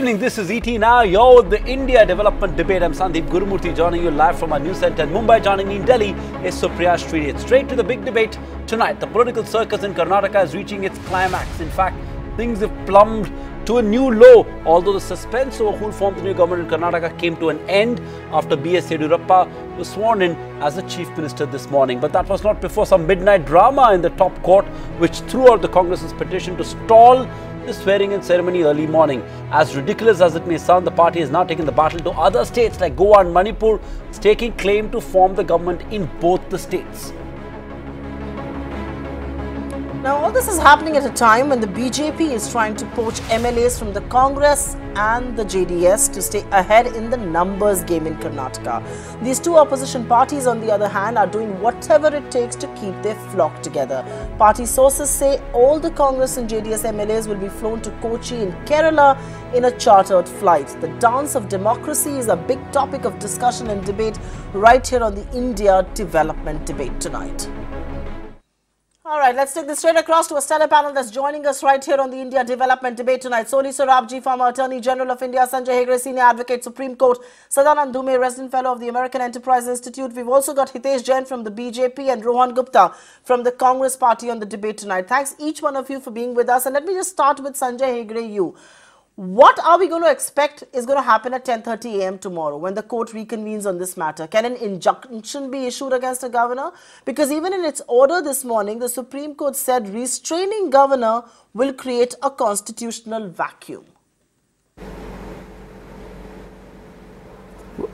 evening, this is ET Now, you're the India Development Debate. I'm Sandeep Gurumurthy joining you live from our news centre in Mumbai. Joining me in Delhi is Supriya Shrinate. Straight to the big debate tonight. The political circus in Karnataka is reaching its climax. In fact, things have plumbed to a new low, although the suspense over who will form the new government in Karnataka came to an end after BS Yeddyurappa was sworn in as the Chief Minister this morning. But that was not before some midnight drama in the top court, which threw out the Congress's petition to stall the swearing-in ceremony early morning. As ridiculous as it may sound, the party has now taken the battle to other states like Goa and Manipur, staking claim to form the government in both the states. Now, all this is happening at a time when the BJP is trying to poach MLAs from the Congress and the JDS to stay ahead in the numbers game in Karnataka. These two opposition parties, on the other hand, are doing whatever it takes to keep their flock together. Party sources say all the Congress and JDS MLAs will be flown to Kochi in Kerala in a chartered flight. The dance of democracy is a big topic of discussion and debate right here on the India Development Debate tonight. All right, let's take this straight across to a stellar panel that's joining us right here on the India Development Debate tonight. Soli Sorabji, former Attorney General of India; Sanjay Hegde, Senior Advocate, Supreme Court; Sadanand Dhume, Resident Fellow of the American Enterprise Institute. We've also got Hitesh Jain from the BJP and Rohan Gupta from the Congress Party on the debate tonight. Thanks each one of you for being with us. And let me just start with Sanjay Hegde, you. What are we going to expect is going to happen at 10:30 a.m. tomorrow when the court reconvenes on this matter? Can an injunction be issued against a governor? Because even in its order this morning, the Supreme Court said restraining governor will create a constitutional vacuum.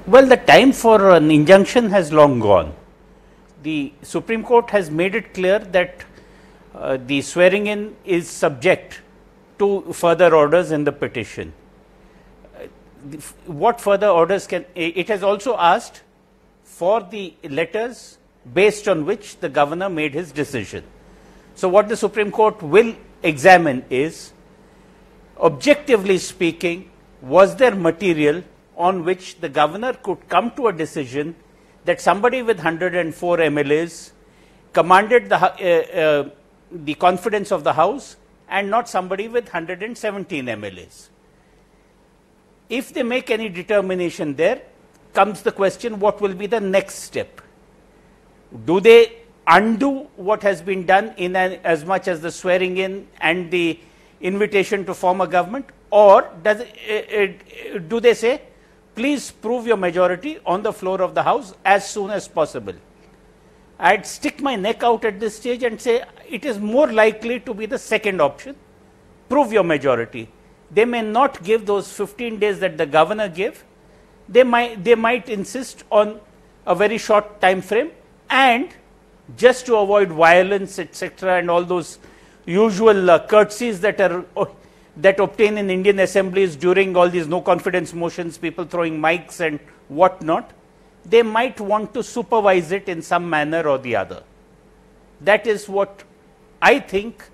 Well, the time for an injunction has long gone. The Supreme Court has made it clear that the swearing in is subject to further orders in the petition. What further orders can... It has also asked for the letters based on which the governor made his decision. So what the Supreme Court will examine is, objectively speaking, was there material on which the governor could come to a decision that somebody with 104 MLAs commanded the confidence of the House and not somebody with 117 MLAs. If they make any determination there, comes the question, what will be the next step? Do they undo what has been done in as much as the swearing in and the invitation to form a government? Or do they say, please prove your majority on the floor of the House as soon as possible? I'd stick my neck out at this stage and say it is more likely to be the second option. Prove your majority. They may not give those 15 days that the governor gave. They might insist on a very short time frame, and just to avoid violence, etc., and all those usual courtesies that obtain in Indian assemblies during all these no confidence motions, people throwing mics and whatnot, they might want to supervise it in some manner or the other. That is what I think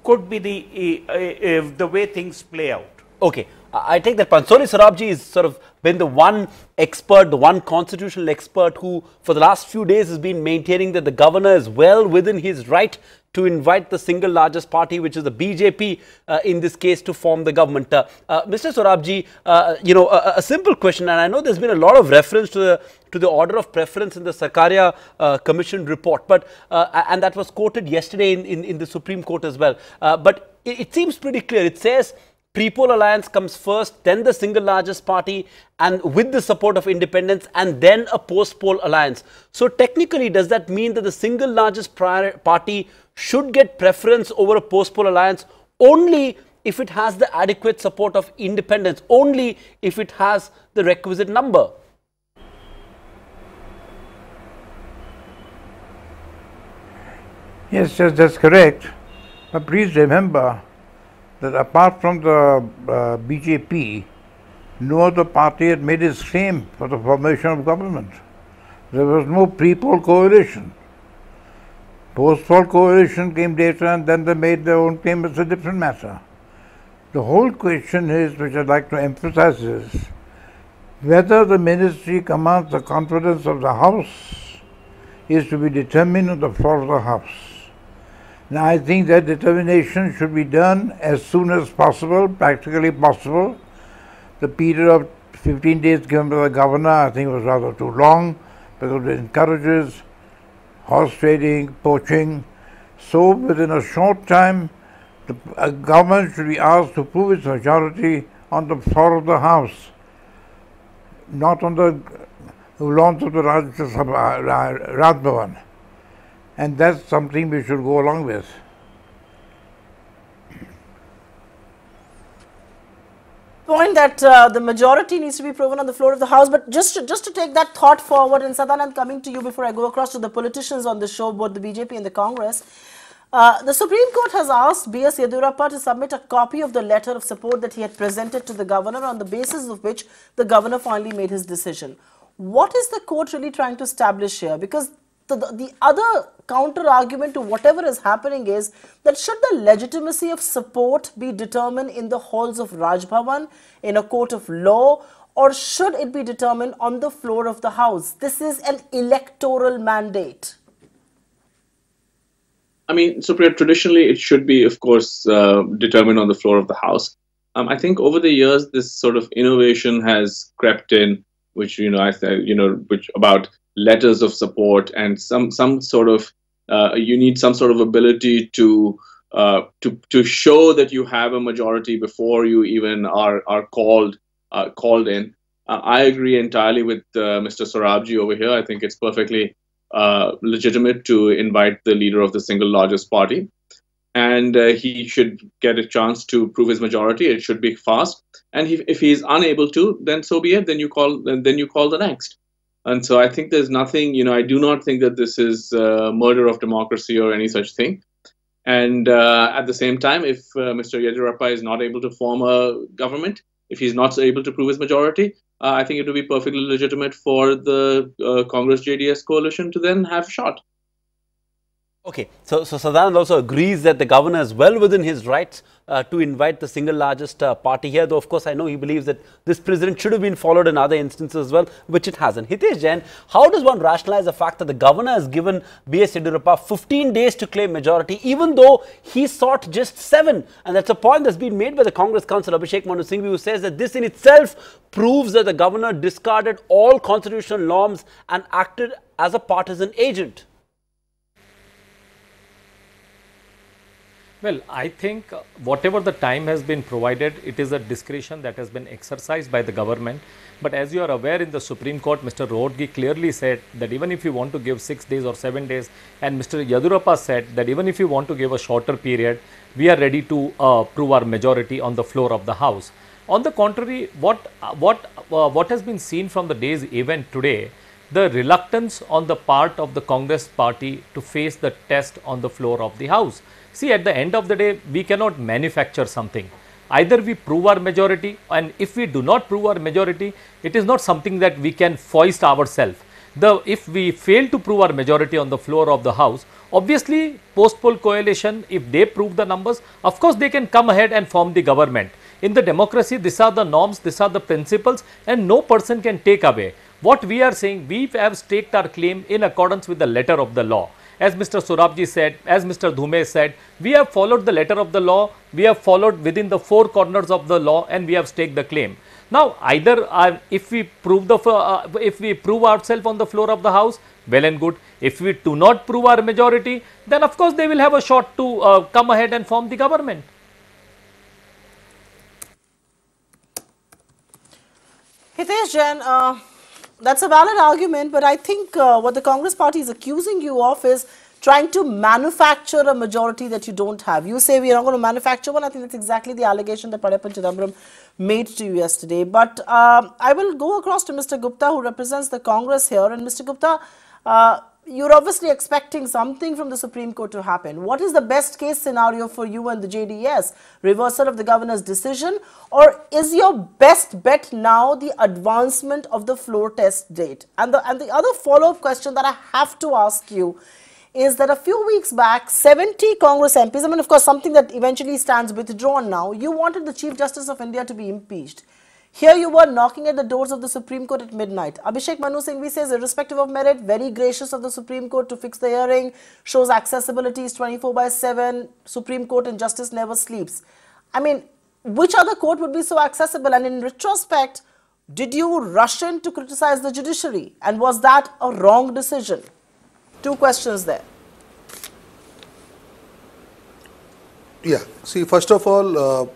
could be the way things play out. Okay, I take that point. Soli Sorabji has sort of been the one expert, the one constitutional expert who for the last few days has been maintaining that the governor is well within his right to invite the single largest party, which is the BJP in this case, to form the government. Mr. Sorabji, a simple question, and I know there's been a lot of reference to the order of preference in the Sarkaria Commission report, but and that was quoted yesterday in the Supreme Court as well. But it seems pretty clear. It says pre-poll alliance comes first, then the single largest party, and with the support of independents, and then a post-poll alliance. So technically, does that mean that the single largest party should get preference over a post-poll alliance only if it has the adequate support of independents, only if it has the requisite number? Yes, that's correct. But please remember that apart from the BJP, no other party had made its claim for the formation of government. There was no pre-poll coalition. Post-poll coalition came later, and then they made their own claim. It's a different matter. The whole question is, which I'd like to emphasize, is whether the ministry commands the confidence of the House is to be determined on the floor of the House. Now, I think that determination should be done as soon as possible, practically possible, The period of 15 days given by the governor, I think, was rather too long because it encourages horse trading, poaching. So within a short time, the government should be asked to prove its majority on the floor of the House, not on the lawns of the Raj Bhavan. And that's something we should go along with. Point that the majority needs to be proven on the floor of the House, but just to take that thought forward, and Sadanand, coming to you before I go across to the politicians on the show, both the BJP and the Congress, the Supreme Court has asked BS Yeddyurappa to submit a copy of the letter of support that he had presented to the governor, on the basis of which the governor finally made his decision. What is the court really trying to establish here? Because the other counter argument to whatever is happening is that should the legitimacy of support be determined in the halls of Raj Bhavan, in a court of law, or should it be determined on the floor of the House? This is an electoral mandate. I mean, Supriya, traditionally it should be, of course, determined on the floor of the House. I think over the years, this sort of innovation has crept in, which, which about letters of support and some sort of, you need some sort of ability to show that you have a majority before you even are called in. I agree entirely with Mr. Sorabji over here. I think it's perfectly legitimate to invite the leader of the single largest party, and he should get a chance to prove his majority. It should be fast, and if he is unable to, then so be it. Then you call the next. And so I think there's nothing. I do not think that this is murder of democracy or any such thing. And at the same time, if Mr. Yeddyurappa is not able to form a government, if he's not able to prove his majority, I think it would be perfectly legitimate for the Congress-JDS coalition to then have a shot. Okay, so Sadanand also agrees that the governor is well within his rights to invite the single largest party here, though of course I know he believes that this precedent should have been followed in other instances as well, which it hasn't. Hitesh Jain, how does one rationalize the fact that the governor has given BS Yeddyurappa 15 days to claim majority, even though he sought just 7? And that's a point that's been made by the Congress counsel Abhishek Manu Singhvi, who says that this in itself proves that the governor discarded all constitutional norms and acted as a partisan agent. Well, I think whatever the time has been provided, it is a discretion that has been exercised by the government. But as you are aware, in the Supreme Court, Mr. Rohde clearly said that even if you want to give 6 days or 7 days, and Mr. Yeddyurappa said that even if you want to give a shorter period, we are ready to prove our majority on the floor of the House. On the contrary, what has been seen from the day's event today, the reluctance on the part of the Congress party to face the test on the floor of the House. See, at the end of the day, we cannot manufacture something. Either we prove our majority, and if we do not prove our majority, it is not something that we can foist ourselves. If we fail to prove our majority on the floor of the House, obviously post-poll coalition, if they prove the numbers, of course they can come ahead and form the government. In the democracy, these are the norms, these are the principles, and no person can take away. What we are saying, we have staked our claim in accordance with the letter of the law. As Mr. Sorabji said, as Mr. Dhume said, we have followed the letter of the law, we have followed within the 4 corners of the law, and we have staked the claim. Now, either if we prove ourselves on the floor of the House, well and good. If we do not prove our majority, then of course they will have a shot to come ahead and form the government. Hitesh Jain, that's a valid argument, but I think what the Congress party is accusing you of is trying to manufacture a majority that you don't have. You say we are not going to manufacture one. I think that's exactly the allegation that Padappan Chidambaram made to you yesterday. But I will go across to Mr. Gupta, who represents the Congress here. And Mr. Gupta, you're obviously expecting something from the Supreme Court to happen. What is the best case scenario for you and the JDS? Reversal of the governor's decision? Or is your best bet now the advancement of the floor test date? And the other follow-up question that I have to ask you is that a few weeks back, 70 Congress MPs, I mean, of course, something that eventually stands withdrawn now, you wanted the Chief Justice of India to be impeached. Here you were knocking at the doors of the Supreme Court at midnight. Abhishek Manu Singhvi says, irrespective of merit, very gracious of the Supreme Court to fix the hearing, shows accessibility is 24/7, Supreme Court and justice never sleeps. I mean, which other court would be so accessible? And in retrospect, did you rush in to criticize the judiciary? And was that a wrong decision? Two questions there. Yeah. See, first of all,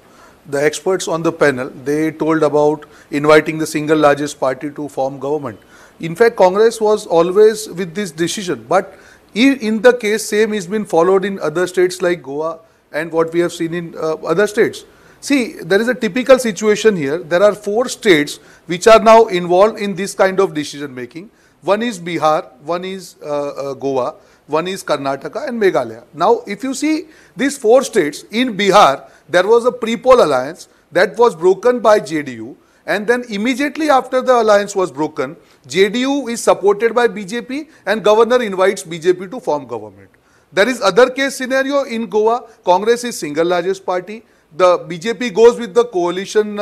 the experts on the panel, they told about inviting the single largest party to form government. In fact, Congress was always with this decision. But in the case, same is been followed in other states like Goa and what we have seen in other states. See, there is a typical situation here. There are 4 states which are now involved in this kind of decision making. One is Bihar, one is Goa, one is Karnataka and Meghalaya. Now, if you see these 4 states, in Bihar, there was a pre-poll alliance that was broken by JDU, and then immediately after the alliance was broken, JDU is supported by BJP and governor invites BJP to form government. There is other case scenario in Goa. Congress is single largest party. The BJP goes with the coalition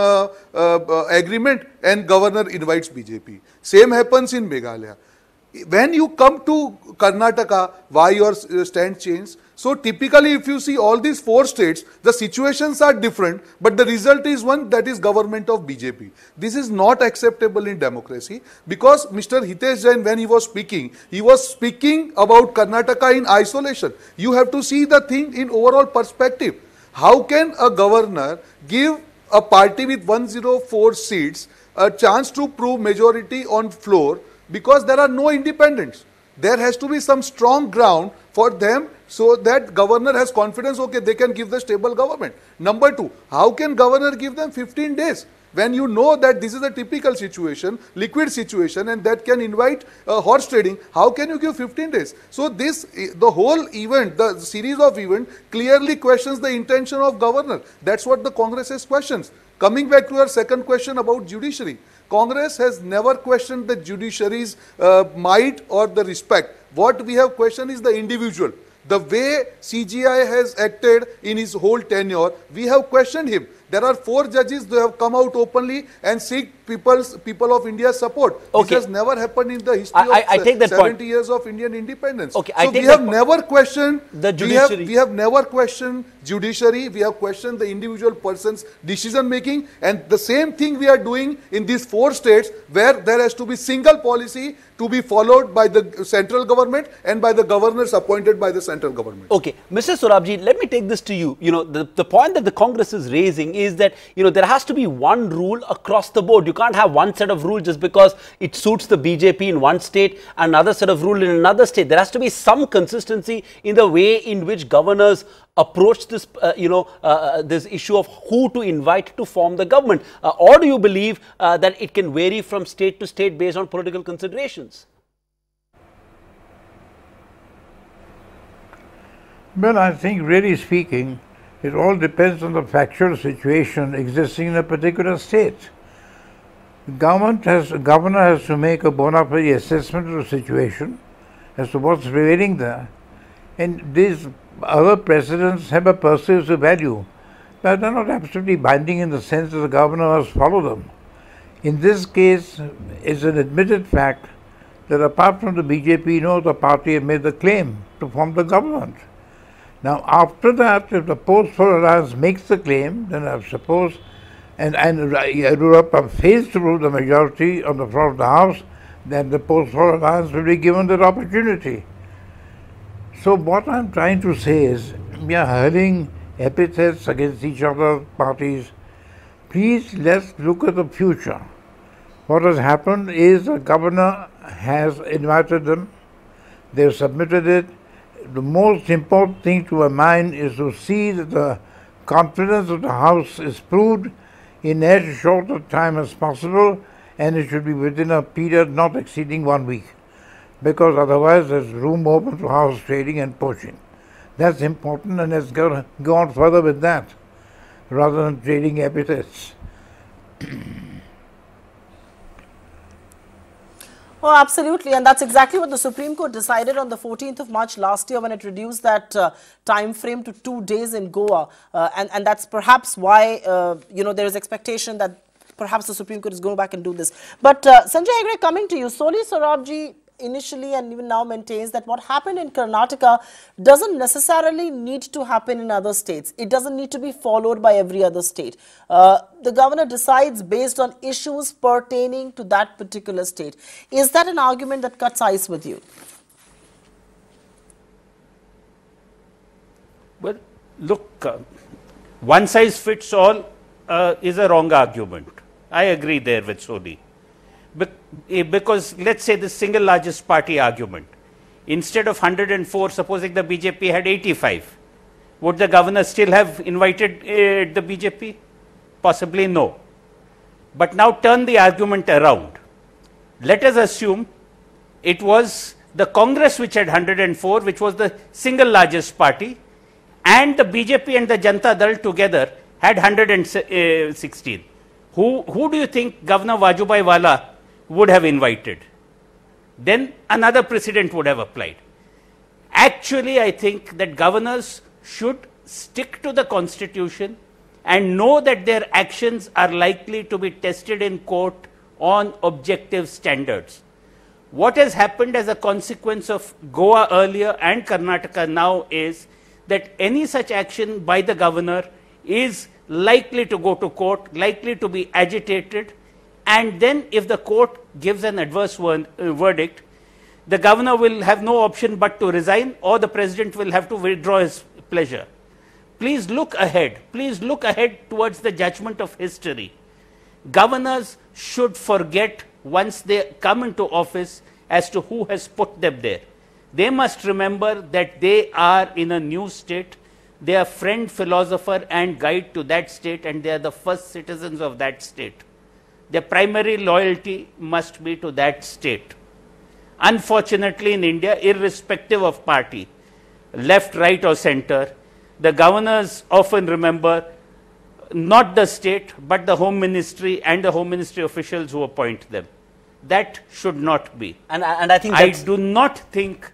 agreement and governor invites BJP. Same happens in Meghalaya. When you come to Karnataka, why your stand changed? So typically if you see all these 4 states, the situations are different, but the result is one, that is government of BJP. This is not acceptable in democracy, because Mr. Hitesh Jain, when he was speaking about Karnataka in isolation. You have to see the thing in overall perspective. How can a governor give a party with 104 seats a chance to prove majority on floor, because there are no independents? There has to be some strong ground for them so that governor has confidence, okay, they can give the stable government. Number 2, how can governor give them 15 days? When you know that this is a typical situation, liquid situation, and that can invite horse trading, how can you give 15 days? So the whole event, the series of events clearly questions the intention of governor. That's what the Congress has questions. Coming back to your second question about judiciary, Congress has never questioned the judiciary's might or the respect. What we have questioned is the individual. The way CGI has acted in his whole tenure, we have questioned him. There are 4 judges who have come out openly and seek people of India's support. Okay. This has never happened in the history I of take that 70 point. years of Indian independence. Okay, so we have never questioned the judiciary. We have never questioned judiciary. We have questioned the individual person's decision making, and the same thing we are doing in these 4 states where there has to be single policy to be followed by the central government and by the governors appointed by the central government. Okay, Mr. Sorabji, let me take this to you. You know, the point that the Congress is raising is that, you know, there has to be one rule across the board. You can't have one set of rules just because it suits the BJP in one state and another set of rules in another state. There has to be some consistency in the way in which governors approach this, this issue of who to invite to form the government. Or do you believe that it can vary from state to state based on political considerations? Well, I think really speaking, it all depends on the factual situation existing in a particular state. The governor has to make a bona fide assessment of the situation as to what's prevailing there. And these other precedents have a persuasive value, but they're not absolutely binding in the sense that the governor must follow them. In this case, it's an admitted fact that apart from the BJP, no other party have made the claim to form the government. Now, after that, if the post-poll alliance makes the claim, then I suppose, and Yeddyurappa fails to prove the majority on the floor of the House, then the post-poll alliance will be given that opportunity. So what I'm trying to say is, we are hurling epithets against each other parties. Please, let's look at the future. What has happened is the governor has invited them, they've submitted it. The most important thing to my mind is to see that the confidence of the House is proved in as short a time as possible, and it should be within a period not exceeding 1 week, because otherwise there's room open to house trading and poaching. That's important, and let's go on further with that rather than trading epithets. Oh, absolutely. And that's exactly what the Supreme Court decided on the 14th of March last year when it reduced that time frame to 2 days in Goa. And that's perhaps why, there is expectation that perhaps the Supreme Court is going back and do this. But Sanjay Hegde, coming to you, Soli Sorabji initially and even now maintains that what happened in Karnataka doesn't necessarily need to happen in other states. It doesn't need to be followed by every other state. The governor decides based on issues pertaining to that particular state. Is that an argument that cuts ice with you? Well, look, one size fits all is a wrong argument. I agree there with Soni. Because let's say the single largest party argument, instead of 104, supposing the BJP had 85, would the governor still have invited the BJP? Possibly no. But now turn the argument around. Let us assume it was the Congress which had 104, which was the single largest party, and the BJP and the Janata Dal together had 116. Who do you think Governor Vajubhai Wala would have invited? Then another precedent would have applied. Actually, I think that governors should stick to the constitution and know that their actions are likely to be tested in court on objective standards. What has happened as a consequence of Goa earlier and Karnataka now is that any such action by the governor is likely to go to court, likely to be agitated, and then if the court gives an adverse verdict, the governor will have no option but to resign, or the president will have to withdraw his pleasure. Please look ahead. Please look ahead towards the judgment of history. Governors should forget once they come into office as to who has put them there. They must remember that they are in a new state. They are friend, philosopher and guide to that state, and they are the first citizens of that state. Their primary loyalty must be to that state. Unfortunately, in India, irrespective of party, left, right or center, the governors often remember not the state, but the Home Ministry and the Home Ministry officials who appoint them. That should not be. And I think I do not think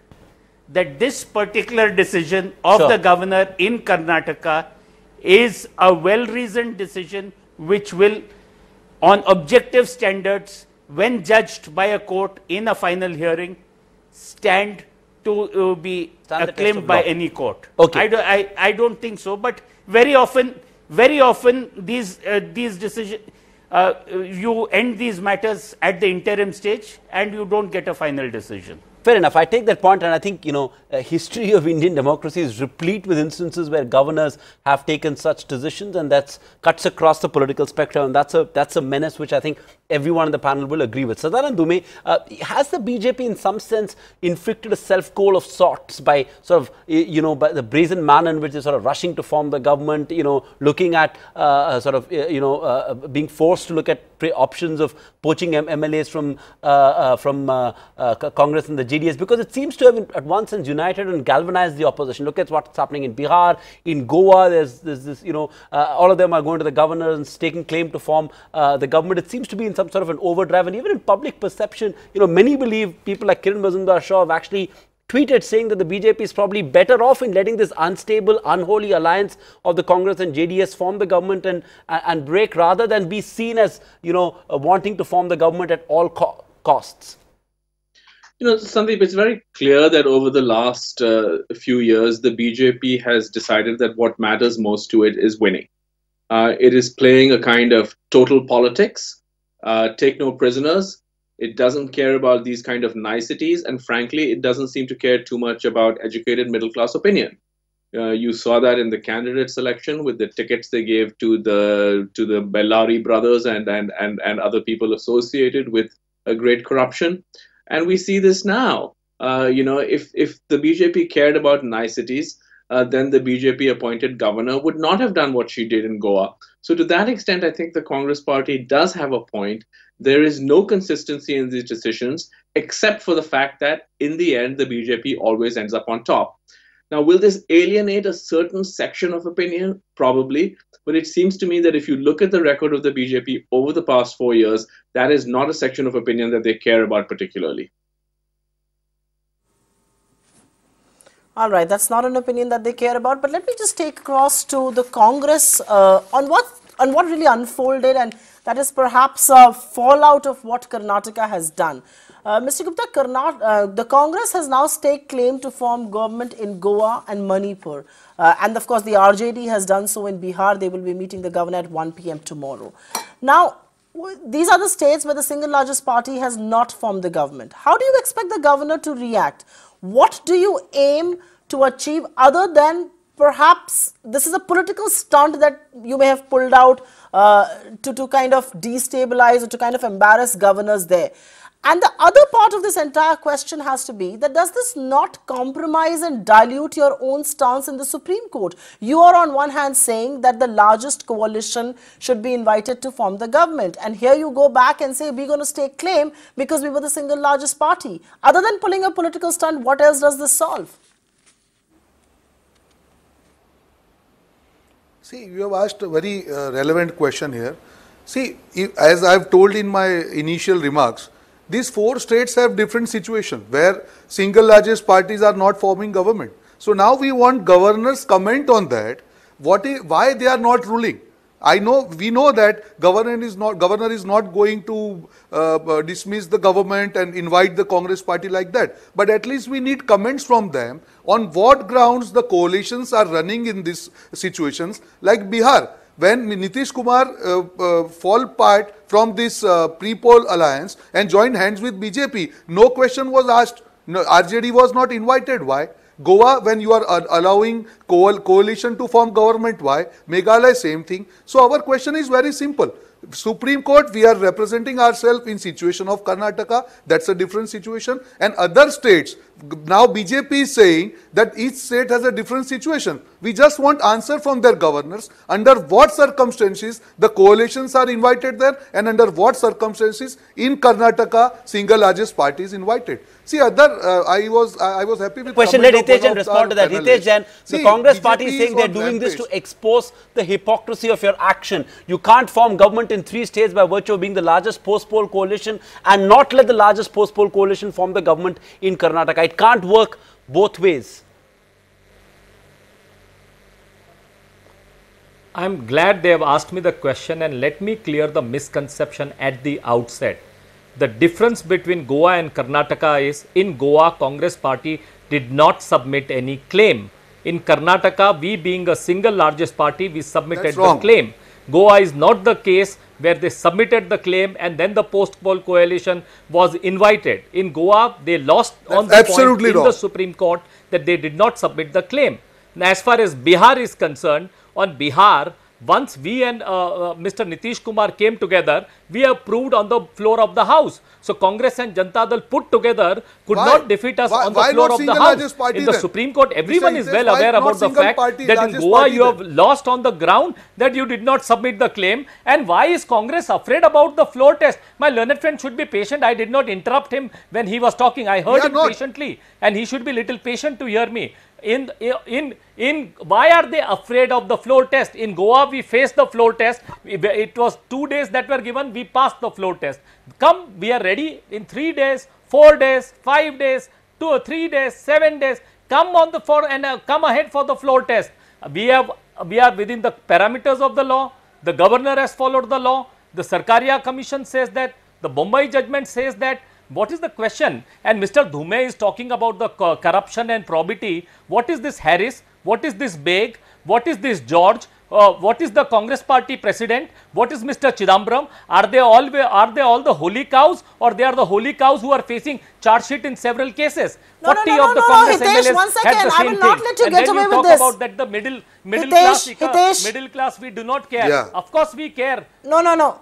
that this particular decision of the governor in Karnataka is a well-reasoned decision which will, on objective standards, when judged by a court in a final hearing, stand to be acclaimed by any court. Okay. I don't think so, but very often these decisions, you end these matters at the interim stage and you don't get a final decision. Fair enough. I take that point, and I think, history of Indian democracy is replete with instances where governors have taken such decisions, and that cuts across the political spectrum, and that's a menace which I think everyone in the panel will agree with. Sadanand Dume, has the BJP in some sense inflicted a self-goal of sorts by sort of, by the brazen manner in which they're sort of rushing to form the government, looking at being forced to look at options of poaching MLAs from Congress and the GDS, because it seems to have at one sense united and galvanized the opposition. Look at what's happening in Bihar, in Goa. There's this, all of them are going to the governor and staking claim to form the government. It seems to be in some sort of an overdrive, and even in public perception, many believe, people like Kiran Mazumdar-Shaw have actually tweeted saying that the BJP is probably better off in letting this unstable, unholy alliance of the Congress and JDS form the government and break, rather than be seen as, wanting to form the government at all costs. Sandeep, it's very clear that over the last few years, the BJP has decided that what matters most to it is winning. It is playing a kind of total politics, take no prisoners. It doesn't care about these kind of niceties, and frankly, it doesn't seem to care too much about educated middle-class opinion. You saw that in the candidate selection with the tickets they gave to the Bellari brothers and other people associated with a great corruption. And we see this now. If the BJP cared about niceties, then the BJP appointed governor would not have done what she did in Goa. So to that extent, I think the Congress party does have a point. There is no consistency in these decisions, except for the fact that in the end, the BJP always ends up on top. Now, will this alienate a certain section of opinion? Probably. But it seems to me that if you look at the record of the BJP over the past 4 years, that is not a section of opinion that they care about particularly. All right, that's not an opinion that they care about. But let me just take across to the Congress on what really unfolded, and that is perhaps a fallout of what Karnataka has done. Mr. Gupta, the Congress has now staked claim to form government in Goa and Manipur. And of course, the RJD has done so in Bihar. They will be meeting the governor at 1 p.m. tomorrow. Now, these are the states where the single largest party has not formed the government. How do you expect the governor to react? What do you aim to achieve other than perhaps this is a political stunt that you may have pulled out to kind of destabilize or to kind of embarrass governors there? And the other part of this entire question has to be that does this not compromise and dilute your own stance in the Supreme Court? You are on one hand saying that the largest coalition should be invited to form the government. And here you go back and say we're going to stake claim because we were the single largest party. Other than pulling a political stunt, what else does this solve? See, you have asked a very relevant question here. See, as I have told in my initial remarks, these 4 states have different situations where single largest parties are not forming government. So now we want governors' comment on that. Why they are not ruling? We know that governor is not going to dismiss the government and invite the Congress party like that. But at least we need comments from them on what grounds the coalitions are running in these situations, like Bihar. When Nitish Kumar fall part from this pre-poll alliance and joined hands with BJP, no question was asked. No, RJD was not invited. Why? Goa, when you are allowing coalition to form government, why? Meghalaya, same thing. So our question is very simple. Supreme Court, we are representing ourselves in situation of Karnataka. That's a different situation. And other states, now BJP is saying that each state has a different situation. We just want answer from their governors. Under what circumstances the coalitions are invited there, and under what circumstances in Karnataka single largest party is invited. See, I was happy with question. Let Hitesh respond to that. Hitesh, then the Congress party is saying they are doing this to expose the hypocrisy of your action. You can't form government in 3 states by virtue of being the largest post-poll coalition and not let the largest post-poll coalition form the government in Karnataka. It can't work both ways. I'm glad they have asked me the question, and let me clear the misconception at the outset. The difference between Goa and Karnataka is, in Goa, Congress party did not submit any claim. In Karnataka, we being a single largest party, we submitted the claim. Goa is not the case where they submitted the claim and then the post-poll coalition was invited. In Goa, they lost on the point in the Supreme Court that they did not submit the claim. Now, as far as Bihar is concerned, on Bihar, once we and Mr. Nitish Kumar came together, we approved on the floor of the House. So Congress and Janata Dal put together could not defeat us on the floor of the House. In the Supreme Court, everyone is well aware about the fact that in Goa you have lost on the ground that you did not submit the claim. And why is Congress afraid about the floor test? My learned friend should be patient. I did not interrupt him when he was talking. I heard him patiently, and he should be little patient to hear me. Why are they afraid of the floor test? In Goa, we faced the floor test. It was 2 days that were given. We passed the floor test. Come, we are ready in 3 days, 4 days, 5 days, 2 or 3 days, 7 days. Come on the floor and come ahead for the floor test. We are within the parameters of the law. The governor has followed the law. The Sarkaria Commission says that. The Bombay judgment says that. What is the question? And Mr. Dhume is talking about the corruption and probity. What is this Harris? What is this Beg? What is this George? What is the Congress party president? What is Mr. Chidambaram? Are they all the holy cows, or they are the holy cows who are facing charge sheet in several cases? 40 of the Congress Hitesh, MLAs one second. had the I same will not thing. let you And get then away you with talk this. about that the middle class we do not care. Yeah. Of course we care. No.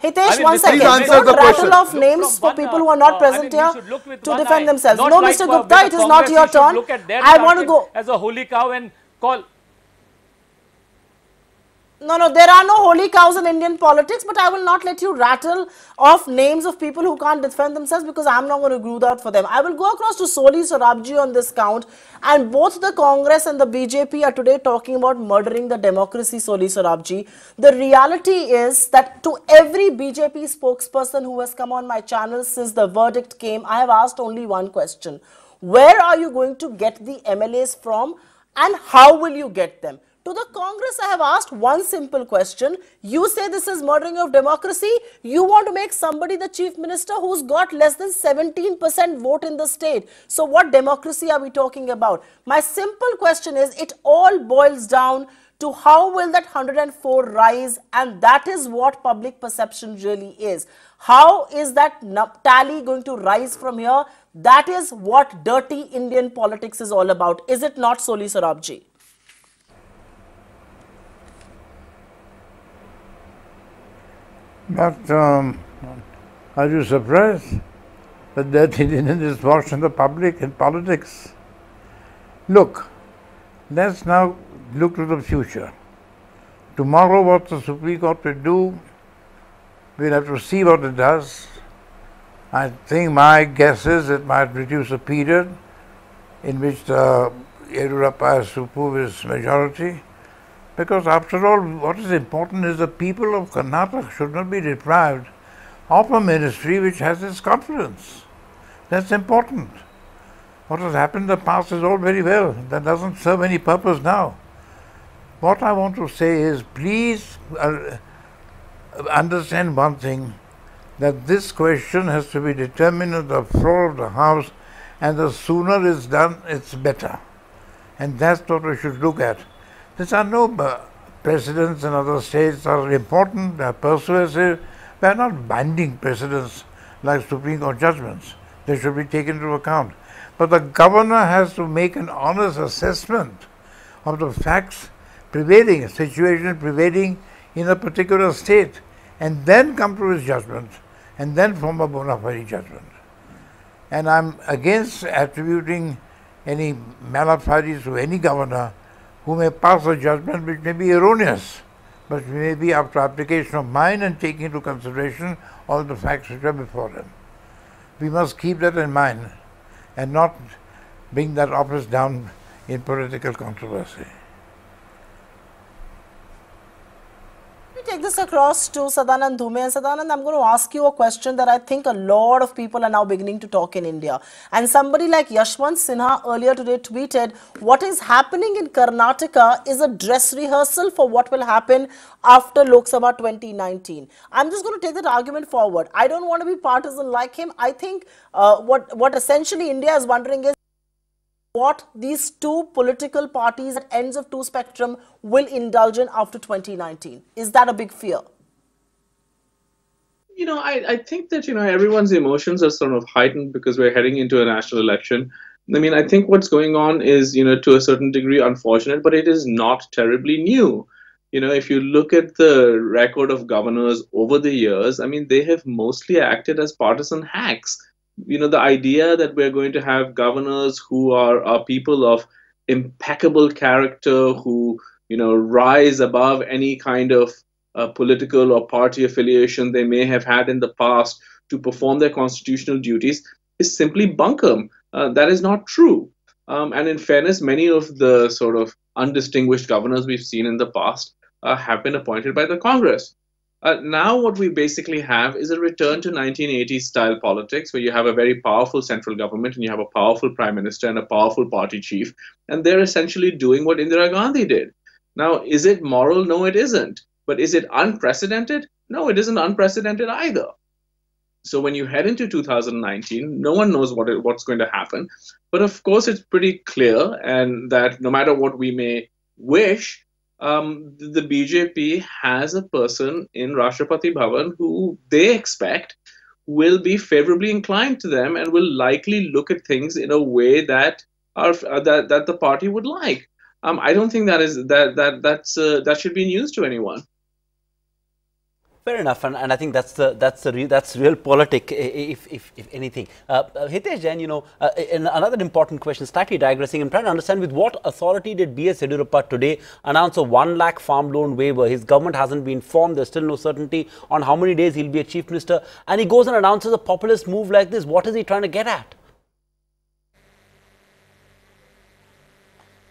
Hitesh, one Please second. answer Don't the rattle question. off names for people who are not present here to defend themselves. Not No, like Mr. Gupta, it is not your turn. Look at their I want to go. as a holy cow and call. No, there are no holy cows in Indian politics, but I will not let you rattle off names of people who can't defend themselves because I'm not going to glue that for them. I will go across to Soli Sorabji on this count, and both the Congress and the BJP are today talking about murdering the democracy, Soli Sorabji. The reality is that to every BJP spokesperson who has come on my channel since the verdict came, I have asked only one question. Where are you going to get the MLAs from, and how will you get them? To the Congress, I have asked one simple question. You say this is murdering of democracy. You want to make somebody the chief minister who's got less than 17% vote in the state. So what democracy are we talking about? My simple question is, it all boils down to how will that 104 rise, and that is what public perception really is. How is that tally going to rise from here? That is what dirty Indian politics is all about. Is it not, Soli Sarabji? But are you surprised that dirty Indian is watched in the public in politics? Look, let's now look to the future. Tomorrow what the Supreme Court will do, we'll have to see what it does. I think my guess is it might reduce a period in which the Yeddyurappa has to prove his majority, because after all what is important is the people of Karnataka should not be deprived of a ministry which has its confidence. That's important. What has happened in the past is all very well. That doesn't serve any purpose now. What I want to say is, please understand one thing, that this question has to be determined on the floor of the House, and the sooner it's done, it's better. And that's what we should look at. These are no precedents in other states are important, they are persuasive. They are not binding precedents like Supreme Court judgments. They should be taken into account. But the governor has to make an honest assessment of the facts prevailing, situation prevailing in a particular state, and then come to his judgment, and then form a bona fide judgment. And I'm against attributing any malafidis to any governor who may pass a judgment which may be erroneous, but may be after application of mind and taking into consideration all the facts which are before him. We must keep that in mind and not bring that office down in political controversy. Take this across to Sadanand Dhume. And Sadanand, I'm going to ask you a question that I think a lot of people are now beginning to talk in India. And somebody like Yashwant Sinha earlier today tweeted, what is happening in Karnataka is a dress rehearsal for what will happen after Lok Sabha 2019. I'm just going to take that argument forward. I don't want to be partisan like him. I think what essentially India is wondering is what these two political parties at ends of two spectrum will indulge in after 2019. Is that a big fear? I think that, everyone's emotions are sort of heightened because we're heading into a national election. I think what's going on is, to a certain degree unfortunate, but it is not terribly new. If you look at the record of governors over the years, they have mostly acted as partisan hacks. The idea that we're going to have governors who are people of impeccable character, who, rise above any kind of political or party affiliation they may have had in the past to perform their constitutional duties is simply bunkum. That is not true. And in fairness, many of the sort of undistinguished governors we've seen in the past have been appointed by the Congress. Now what we basically have is a return to 1980s style politics, where you have a very powerful central government and you have a powerful prime minister and a powerful party chief, and they're essentially doing what Indira Gandhi did. Now, is it moral? No, it isn't. But is it unprecedented? No, it isn't unprecedented either. So when you head into 2019, no one knows what's going to happen. But of course, it's pretty clear, and that no matter what we may wish, the BJP has a person in Rashtrapati Bhavan who they expect will be favorably inclined to them and will likely look at things in a way that that the party would like. I don't think that should be news to anyone. Fair enough, and I think that's real politic, if anything. Hitesh Jain, in another important question, slightly digressing, I'm trying to understand with what authority did BS Yeddyurappa today announce a 1 lakh farm loan waiver? His government hasn't been formed. There's still no certainty on how many days he'll be a chief minister, and he goes and announces a populist move like this. What is he trying to get at?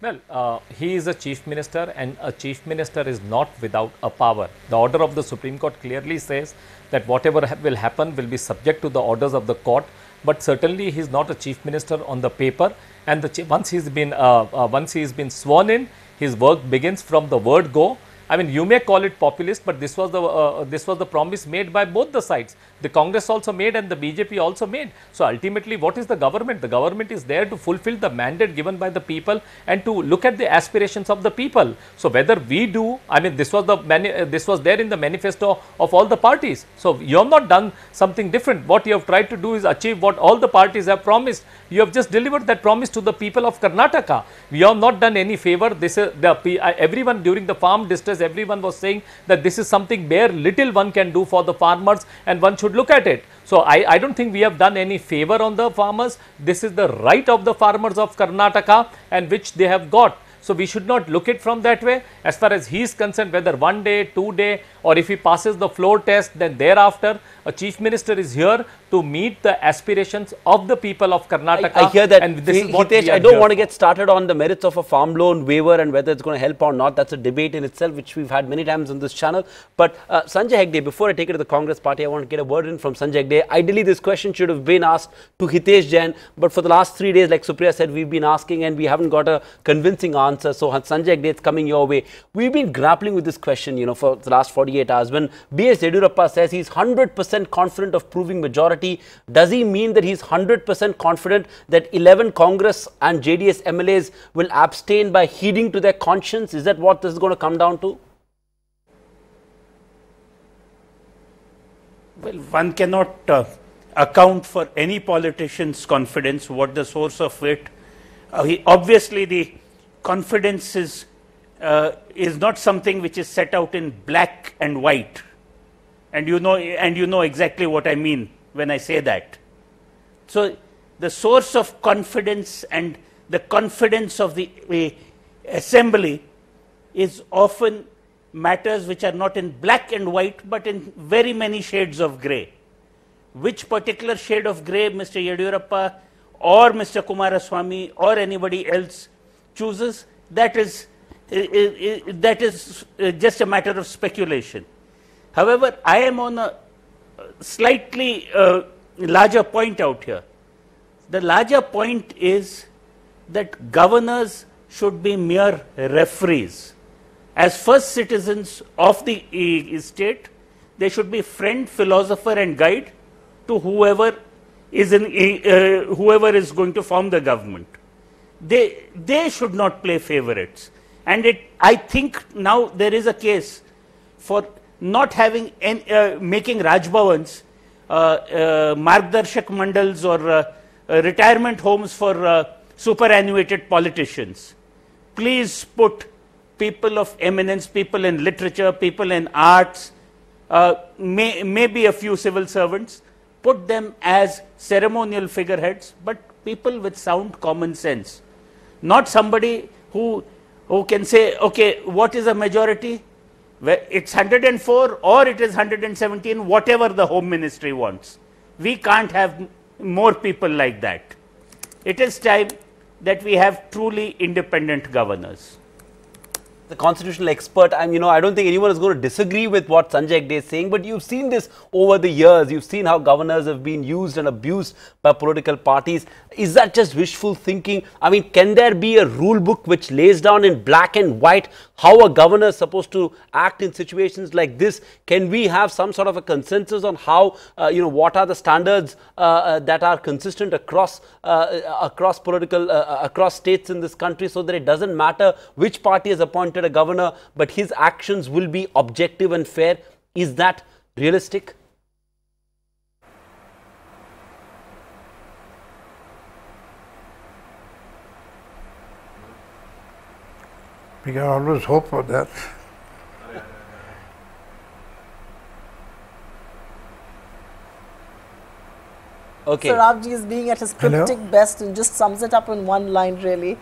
Well, he is a chief minister, and a chief minister is not without a power. The order of the Supreme Court clearly says that whatever will happen will be subject to the orders of the court, but certainly he is not a chief minister on the paper. And once he's been sworn in, his work begins from the word go. I mean, you may call it populist, but this was the promise made by both the sides. The Congress also made and the BJP also made. So ultimately, what is the government? The government is there to fulfill the mandate given by the people and to look at the aspirations of the people. So whether we do, I mean, this was there in the manifesto of all the parties. So you have not done something different. What you have tried to do is achieve what all the parties have promised. You have just delivered that promise to the people of Karnataka. We have not done any favor. This is everyone during the farm distress, everyone was saying that this is something bare little one can do for the farmers and one should look at it. So I don't think we have done any favor on the farmers. This is the right of the farmers of Karnataka and which they have got. So we should not look it from that way. As far as he is concerned, whether 1 day, 2 day, or if he passes the floor test, then thereafter a chief minister is here to meet the aspirations of the people of Karnataka. I hear that. And this is what Hitesh, I don't want to get started on the merits of a farm loan waiver and whether it's going to help or not. That's a debate in itself, which we've had many times on this channel. But Sanjay Hegde, before I take it to the Congress party, I want to get a word in from Sanjay Hegde. Ideally, this question should have been asked to Hitesh Jain, but for the last 3 days, like Supriya said, we've been asking and we haven't got a convincing answer. So Sanjay Hegde, it's coming your way. We've been grappling with this question, you know, for the last 48 hours. When BS Yeddyurappa says he's 100% confident of proving majority, does he mean that he's 100% confident that 11 Congress and JDS MLAs will abstain by heeding to their conscience? Is that what this is going to come down to? Well, one cannot account for any politician's confidence, what the source of it. Obviously, the confidence is not something which is set out in black and white, and you know exactly what I mean when I say that. So the source of confidence and the confidence of the assembly is often matters which are not in black and white but in very many shades of grey. Which particular shade of grey Mr. Yeddyurappa or Mr. Kumaraswamy or anybody else chooses, that is just a matter of speculation. However, I am on a slightly larger point out here. The larger point is that governors should be mere referees. As first citizens of the state, they should be friend, philosopher and guide to whoever is going to form the government. They should not play favorites. And I think now there is a case for not having making Rajbhavans Margdarshak Mandals or retirement homes for superannuated politicians. Please put people of eminence, people in literature, people in arts, maybe a few civil servants, put them as ceremonial figureheads, but people with sound common sense. Not somebody who can say, okay, what is a majority? It's 104 or it is 117, whatever the Home Ministry wants. We can't have more people like that. It is time that we have truly independent governors. The constitutional expert, I don't think anyone is going to disagree with what Sanjay Hegde is saying, but you've seen this over the years. You've seen how governors have been used and abused by political parties. Is that just wishful thinking? I mean, can there be a rule book which lays down in black and white how a governor is supposed to act in situations like this? Can we have some sort of a consensus on how, what are the standards that are consistent across across states in this country, so that it doesn't matter which party is appointed a governor, but his actions will be objective and fair? Is that realistic? We can always hope for that. Okay. So Ravji is being at his cryptic best and just sums it up in one line, really.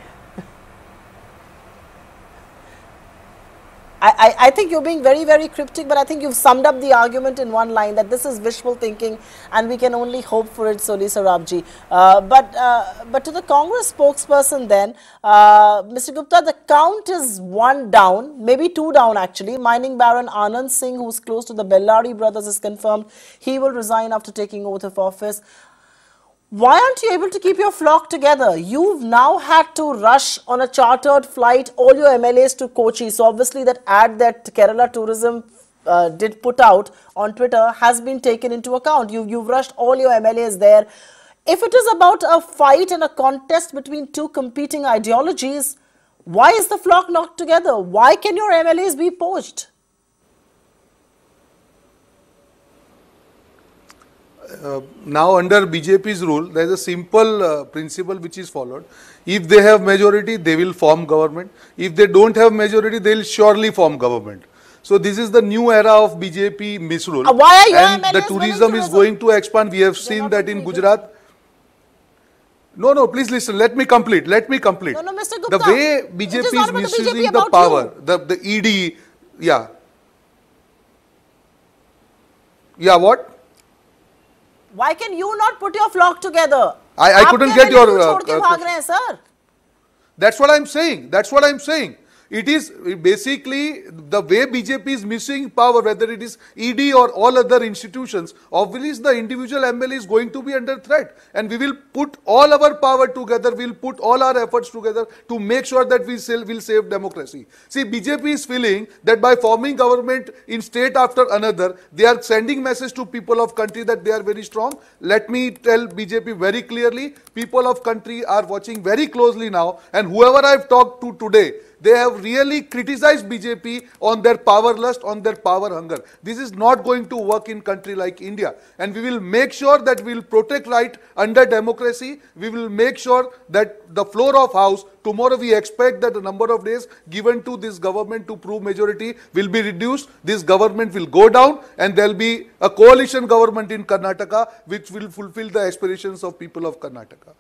I think you're being very, very cryptic, but I think you've summed up the argument in one line, that this is wishful thinking and we can only hope for it, Soli Sarabji. But to the Congress spokesperson then, Mr. Gupta, the count is 1 down, maybe 2 down actually. Mining Baron Anand Singh, who's close to the Bellari brothers, is confirmed he will resign after taking oath of office. Why aren't you able to keep your flock together? You've now had to rush on a chartered flight all your MLAs to Kochi. So obviously that ad that Kerala Tourism did put out on Twitter has been taken into account. You've rushed all your MLAs there. If it is about a fight and a contest between two competing ideologies, why is the flock not together? Why can your MLAs be poached? Now under BJP's rule, there is a simple principle which is followed. If they have majority, they will form government. If they don't have majority, they will surely form government. So this is the new era of BJP misrule. Why are your and MLAs the tourism is going to expand. We have seen that in Gujarat. No, please listen. Let me complete. No, Mr. Gupta. The way BJP is misusing the power, the ED, yeah. Yeah, what? Why can you not put your flock together? I couldn't get your question. Sir. That's what I'm saying. It is basically the way BJP is missing power, whether it is ED or all other institutions. Obviously, the individual MLA is going to be under threat, and we will put all our power together. We'll put all our efforts together to make sure that we will save democracy. See, BJP is feeling that by forming government in state after another, they are sending message to people of country that they are very strong. Let me tell BJP very clearly, people of country are watching very closely now, and whoever I've talked to today, they have really criticized BJP on their power lust, on their power hunger. This is not going to work in country like India. And we will make sure that we will protect right under democracy. We will make sure that the floor of house, tomorrow we expect that the number of days given to this government to prove majority will be reduced. This government will go down and there will be a coalition government in Karnataka which will fulfill the aspirations of people of Karnataka.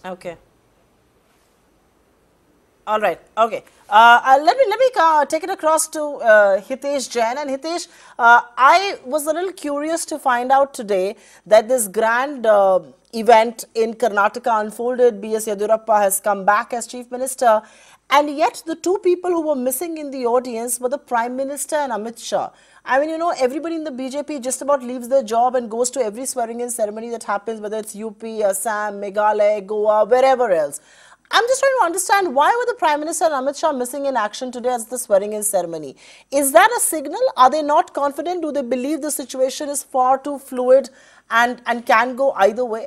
Okay. All right. Okay. Let me take it across to Hitesh Jain. And Hitesh, I was a little curious to find out today that this grand event in Karnataka unfolded. BS Yeddyurappa has come back as Chief Minister. And yet the two people who were missing in the audience were the Prime Minister and Amit Shah. I mean, you know, everybody in the BJP just about leaves their job and goes to every swearing-in ceremony that happens, whether it's UP, Assam, Meghalaya, Goa, wherever else. I'm just trying to understand, why were the Prime Minister and Amit Shah missing in action today as the swearing-in ceremony? Is that a signal? Are they not confident? Do they believe the situation is far too fluid and can go either way?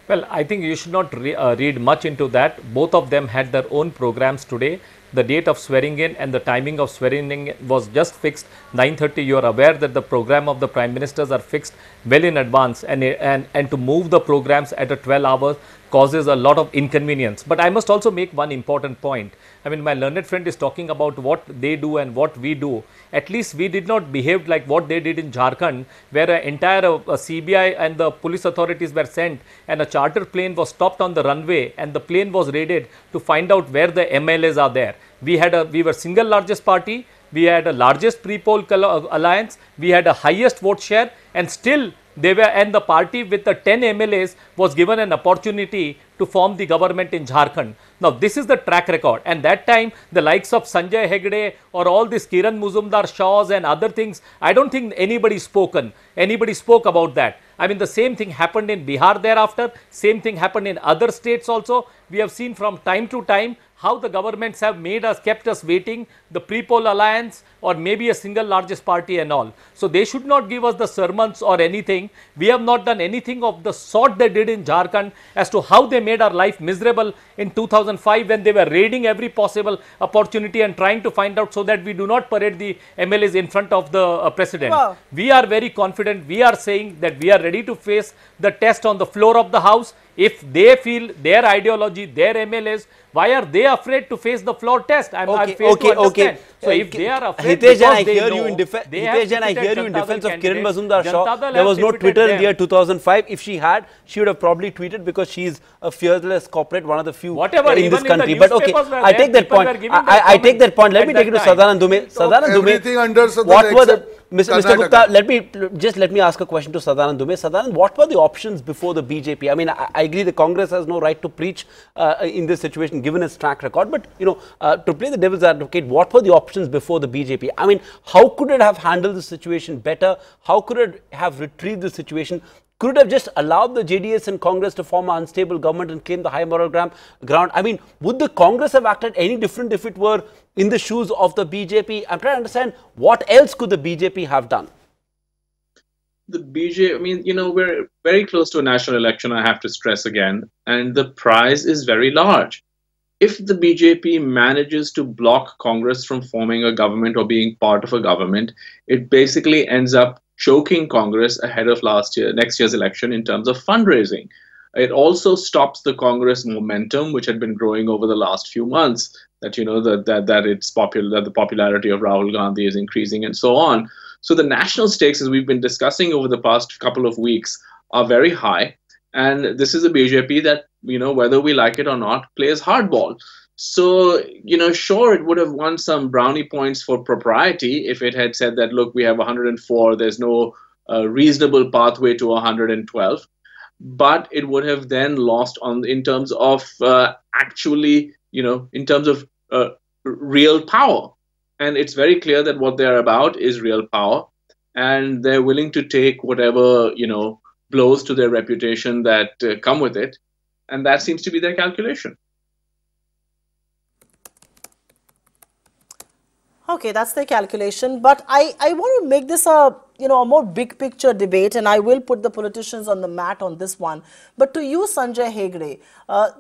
Well, I think you should not read much into that. Both of them had their own programs today. The date of swearing in and the timing of swearing in was just fixed 9:30. You are aware that the program of the Prime Ministers are fixed well in advance, and to move the programs at a 12 hours causes a lot of inconvenience. But I must also make one important point. I mean, my learned friend is talking about what they do and what we do. At least we did not behave like what they did in Jharkhand, where an entire CBI and the police authorities were sent and a charter plane was stopped on the runway and the plane was raided to find out where the MLAs are there. We were single largest party, we had a largest pre-poll alliance, we had a highest vote share, and still they were, and the party with the 10 MLAs was given an opportunity to form the government in Jharkhand. Now, this is the track record, and that time the likes of Sanjay Hegde or all these Kiran Muzumdar Shaws and other things, I don't think anybody spoke about that. I mean, the same thing happened in Bihar thereafter, same thing happened in other states also. We have seen from time to time how the governments have kept us waiting, the pre-poll alliance or maybe a single largest party and all. So they should not give us the sermons or anything. We have not done anything of the sort they did in Jharkhand as to how they made our life miserable in 2005 when they were raiding every possible opportunity and trying to find out so that we do not parade the MLAs in front of the president. Wow. We are very confident. We are saying that we are ready to face the test on the floor of the house. If they feel their ideology, their MLAs, why are they afraid to face the floor test? I'm failed to understand. So if they are afraid, Hitesh, I hear you in defense of Kiran Mazumdar Shaw. There was no Twitter in the year 2005. If she had, she would have probably tweeted because she's a fearless corporate, one of the few in this country. But okay, I take that point. I take that point. Let me take it to Sadanand Dume. Sadanand Dume, Mr. Gupta, let me ask a question to Sadanand Dume. Sadanand, what were the options before the BJP? I mean, I agree the Congress has no right to preach in this situation given its track record, but to play the devil's advocate, what were the options before the BJP? I mean, how could it have handled the situation better? How could it have retrieved the situation? Could it have just allowed the JDS and Congress to form an unstable government and claim the high moral ground? I mean, would the Congress have acted any different if it were in the shoes of the BJP? I'm trying to understand what else could the BJP have done? The BJP, I mean, we're very close to a national election, I have to stress again, and the prize is very large. If the BJP manages to block Congress from forming a government or being part of a government, it basically ends up choking Congress ahead of next year's election in terms of fundraising. It also stops the Congress momentum, which had been growing over the last few months, that the popularity of Rahul Gandhi is increasing and so on. So the national stakes, as we've been discussing over the past couple of weeks, are very high. And this is a BJP that, whether we like it or not, plays hardball. So, sure, it would have won some brownie points for propriety if it had said that, look, we have 104, there's no reasonable pathway to 112. But it would have then lost in terms of real power. And it's very clear that what they're about is real power. And they're willing to take whatever, blows to their reputation that come with it. And that seems to be their calculation. Okay, that's the calculation, but I want to make this a more big picture debate, and I will put the politicians on the mat on this one. But to you, Sanjay Hegde,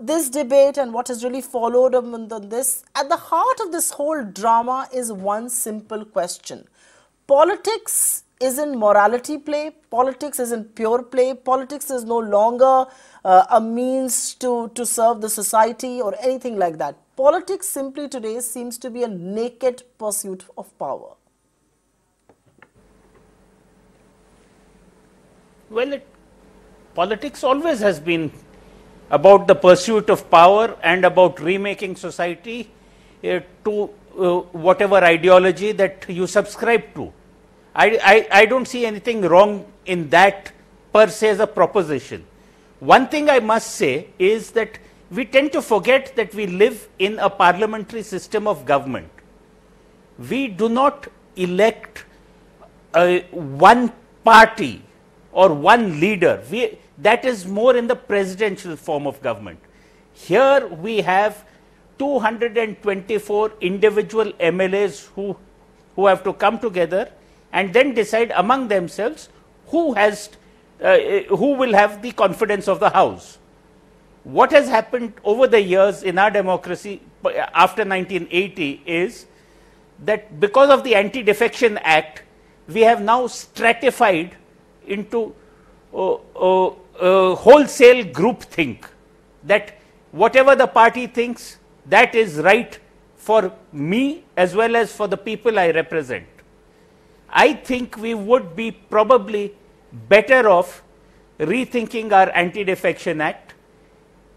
this debate and what has really followed on this, at the heart of this whole drama is one simple question. Politics isn't morality play, politics isn't pure play, politics is no longer a means to serve the society or anything like that. Politics simply today seems to be a naked pursuit of power. Well, politics always has been about the pursuit of power and about remaking society to whatever ideology that you subscribe to. I don't see anything wrong in that per se as a proposition. One thing I must say is that we tend to forget that we live in a parliamentary system of government. We do not elect one party or one leader. That is more in the presidential form of government. Here we have 224 individual MLAs who have to come together and then decide among themselves who will have the confidence of the House. What has happened over the years in our democracy after 1980 is that because of the Anti-Defection Act, we have now stratified into wholesale groupthink, that whatever the party thinks, that is right for me as well as for the people I represent. I think we would be probably better off rethinking our Anti-Defection Act,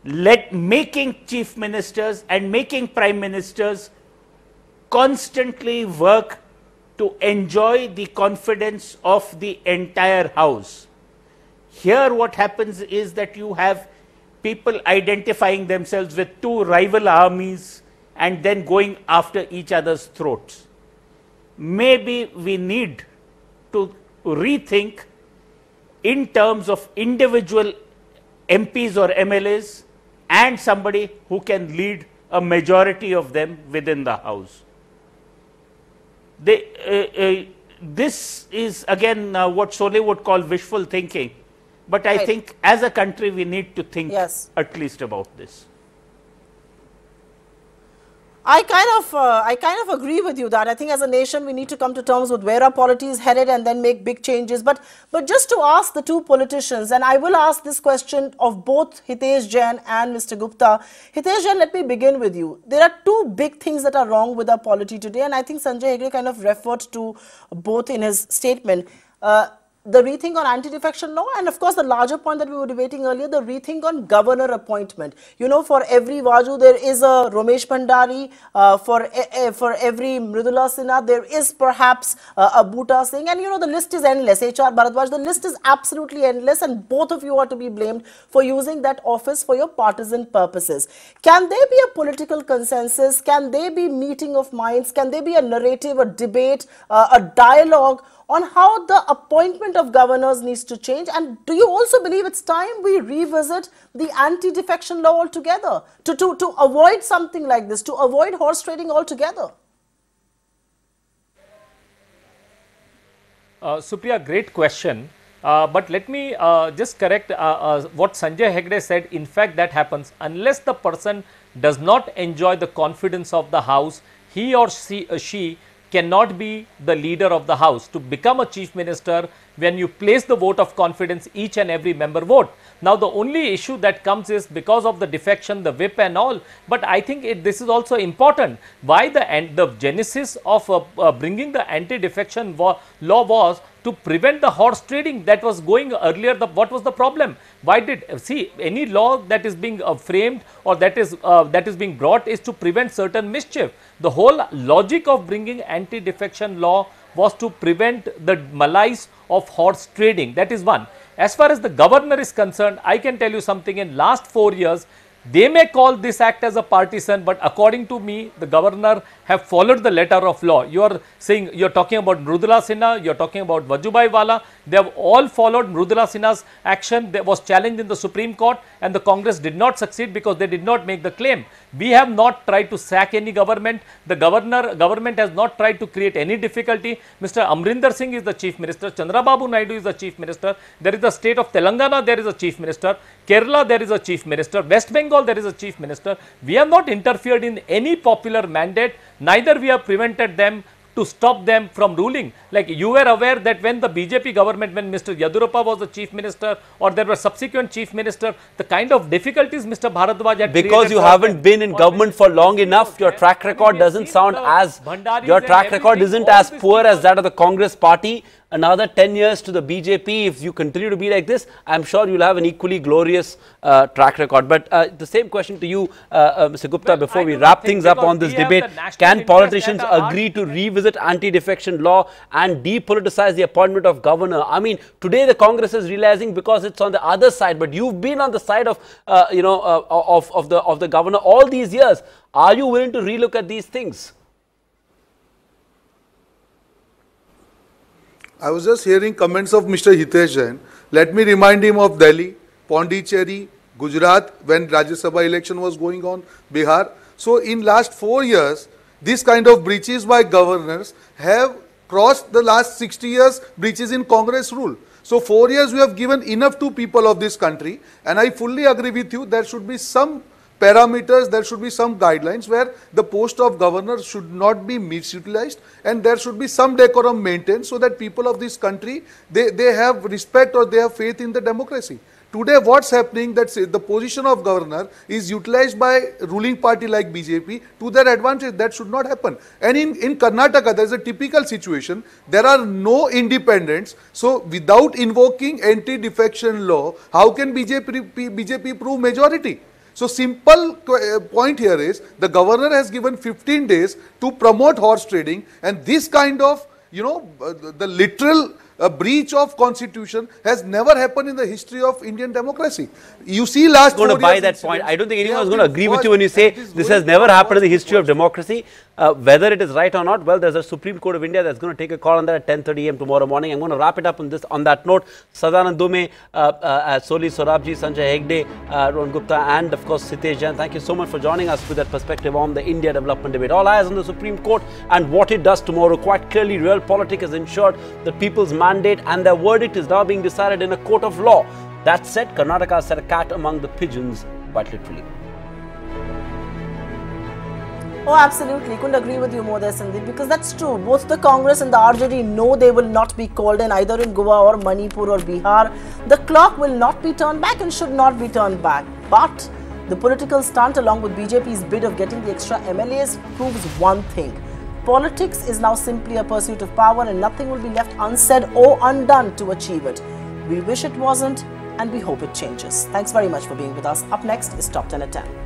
making chief ministers and making prime ministers constantly work to enjoy the confidence of the entire House. Here what happens is that you have people identifying themselves with two rival armies and then going after each other's throats. Maybe we need to rethink in terms of individual MPs or MLAs and somebody who can lead a majority of them within the House. This is again what Sole would call wishful thinking, but I think as a country we need to think at least about this. I kind of agree with you that I think as a nation we need to come to terms with where our polity is headed and then make big changes. But just to ask the two politicians, and I will ask this question of both Hitesh Jain and Mr. Gupta. Hitesh Jain, let me begin with you. There are two big things that are wrong with our polity today, and I think Sanjay Hegde kind of referred to both in his statement. the rethink on anti-defection law, and of course the larger point that we were debating earlier, the rethink on governor appointment. You know, for every Vaju there is a Ramesh Bhandari, for every Mridula Sinha there is perhaps a Bhuta Singh, and you know the list is endless. HR Bharadwaj, the list is absolutely endless, and both of you are to be blamed for using that office for your partisan purposes. Can there be a political consensus? Can there be meeting of minds? Can there be a narrative, a debate, a dialogue on how the appointment of governors needs to change? And do you also believe it's time we revisit the anti-defection law altogether to avoid something like this, to avoid horse trading altogether? Supriya, great question. But let me just correct what Sanjay Hegde said. In fact, that happens unless the person does not enjoy the confidence of the house, he or she cannot be the leader of the house. To become a chief minister, when you place the vote of confidence, each and every member vote. Now, the only issue that comes is because of the defection, the whip and all, but I think this is also important. Why the genesis of bringing the anti-defection law was to prevent the horse trading that was going earlier. What was the problem? Why did, see, any law that is being framed or that is being brought is to prevent certain mischief. The whole logic of bringing anti-defection law was to prevent the malaise of horse trading. That is one. As far as the governor is concerned, I can tell you something. In last 4 years, they may call this act as a partisan, but according to me, the governor have followed the letter of law. You are saying, you are talking about Mridula Sinha, you are talking about Vajubai Wala. They have all followed Mridula Sinha's action. That was challenged in the Supreme Court, and the Congress did not succeed because they did not make the claim. We have not tried to sack any government. The government has not tried to create any difficulty. Mr. Amrinder Singh is the chief minister. Chandrababu Naidu is the chief minister. There is the state of Telangana, there is a chief minister. Kerala, there is a chief minister. West Bengal, there is a chief minister. We have not interfered in any popular mandate. Neither we have prevented them to stop them from ruling. Like you were aware that when the BJP government, when Mr. Yeddyurappa was the chief minister or there were subsequent chief minister, the kind of difficulties Mr. Bharadwaj had because you haven't been in government for long enough, your track record doesn't sound as, your track record isn't as poor as that of the Congress party. Another 10 years to the BJP, if you continue to be like this, I'm sure you'll have an equally glorious track record. But the same question to you, Mr. Gupta, before we wrap things up on this debate, can politicians agree to revisit anti-defection law and depoliticize the appointment of governor? I mean, today the Congress is realizing because it's on the other side, but you've been on the side of, of the governor all these years. Are you willing to relook at these things? I was just hearing comments of Mr. Hitesh Jain. Let me remind him of Delhi, Pondicherry, Gujarat, when Rajya Sabha election was going on, Bihar. So in last 4 years, this kind of breaches by governors have crossed the last 60 years breaches in Congress rule. So 4 years we have given enough to people of this country, and I fully agree with you, there should be some parameters, there should be some guidelines where the post of governor should not be misutilized, and there should be some decorum maintained so that people of this country, they have respect or they have faith in the democracy. Today what's happening, that the position of governor is utilized by ruling party like BJP to their advantage. That should not happen. And in Karnataka there is a typical situation, there are no independents, so without invoking anti-defection law, how can BJP prove majority? So simple point here is the governor has given 15 days to promote horse trading, and this kind of, the literal breach of constitution has never happened in the history of Indian democracy. You see last 4 years. Going to buy that point. I don't think anyone is going to agree with you when you say this has never happened in the history of democracy. Whether it is right or not, well, there's a Supreme Court of India that's going to take a call on that at 10:30 a.m. tomorrow morning. I'm going to wrap it up on that note. Sadanand Dume, Soli Sorabji, Sanjay Hegde, Rohan Gupta, and of course Hitesh Jain, thank you so much for joining us with that perspective on the India development debate. All eyes on the Supreme Court and what it does tomorrow. Quite clearly, real politics has ensured that people's mandate and their verdict is now being decided in a court of law. That said, Karnataka set a cat among the pigeons, quite literally. Oh, absolutely. Couldn't agree with you more there, Sandeep, because that's true. Both the Congress and the RJD know they will not be called in either in Goa or Manipur or Bihar. The clock will not be turned back and should not be turned back. But the political stunt along with BJP's bid of getting the extra MLAs proves one thing. Politics is now simply a pursuit of power and nothing will be left unsaid or undone to achieve it. We wish it wasn't and we hope it changes. Thanks very much for being with us. Up next is Top 10 at 10.